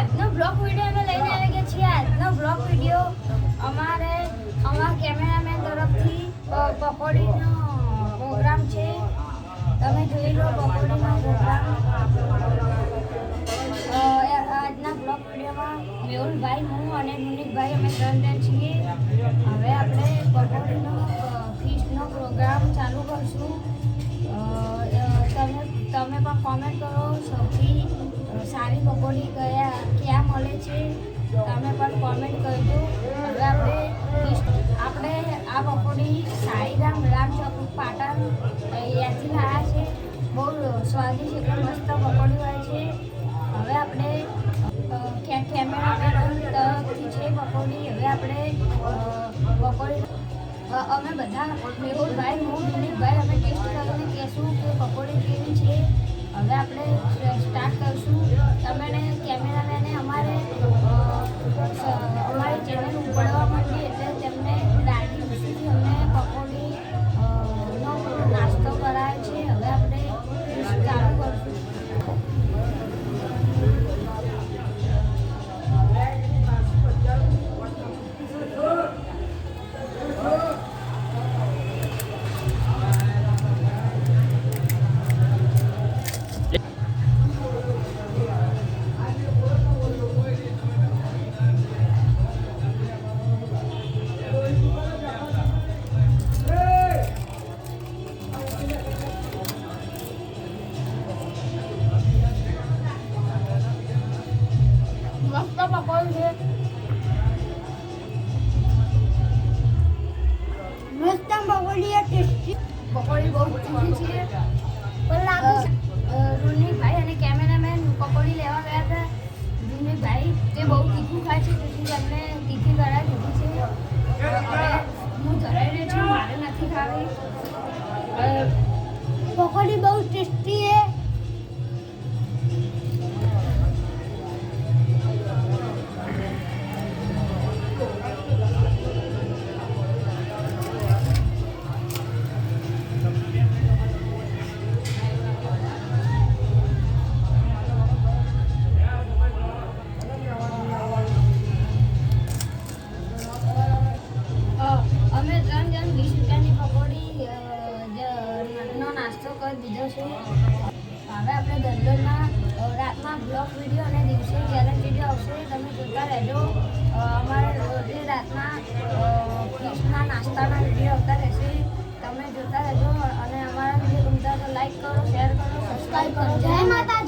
આજનો blog video અમે લઈને આવી ગયા છીએ. આજનો બ્લોગ વિડીયો અમારા કેમેરામેન તરફથી પકોડીનો પ્રોગ્રામ છે. તમે જોઈ લો પકોડીનો પ્રોગ્રામ. આજના બ્લોગ વિડીયોમાં મેહુલભાઈ, હું અને મુનિકભાઈ અમે 3 જણ છીએ. હવે આપણે પકોડીનો ફિશનો પ્રોગ્રામ ચાલુ કરશું. તમે પણ કોમેન્ટ કરો સૌથી સારી પકોડી ક્યાં મળે છે, તમે પણ કોમેન્ટ કરજો. હવે આપણે આ પકોડી સાઈરામ રામ ચોક પાટણ અહીંયાથી લાવ્યા છે. બહુ સ્વાદિષ્ટ એટલે મસ્ત પકોડી હોય છે. હવે આપણે કેમેરામેન તરફથી છે પકોડી. હવે આપણે પકોડી અમે બધા મેહુલભાઈ, હું, મુનિકભાઈ અમે ટેસ્ટ કરીને કહેશું કે પકોડી કેવી છે. હવે આપણે સ્ટાર્ટ કરશું. તમને કેમેરામેને અમારી ચેનલ ઉપડવા માંડી એટલે તેમને દાદી ખુશીથી અમને પકોડીનો નાસ્તો કરાવે છે. હવે આપણે ચાલુ કરશું. મસ્ત પકોડી છે. મસ્ત પકોડી ટેસ્ટી પકોડી બહુ તીખી છે. રૂનીભાઈ અને કેમેરામેન પકોડી લેવા ગયા હતા. રૂનીભાઈ તે બહુ તીખું ખાય છે તેથી તેમને તીખી કરાવી દીધી છે. હવે હું ધરાઈ રહી છું, મારે નથી ખાવી. પકોડી બહુ ટેસ્ટી છે. અમે 3 જણ 20 રૂપિયાની પકોડી નો નાસ્તો કરી દીધો છે. હવે આપણે દરરોજના રાતના બ્લોગ વિડીયો અને દિવસે ચેલેન્જ વિડીયો આવશે. તમે જોતા રહેજો. અમારે રોજે રાતના ફિશના નાસ્તાના વિડીયો આવતા રહેશે. તમે જોતા રહેજો અને અમારા વિડીયો ગમતા તો લાઈક કરો, શેર કરો, સબસ્ક્રાઈબ કરો. જય માતા.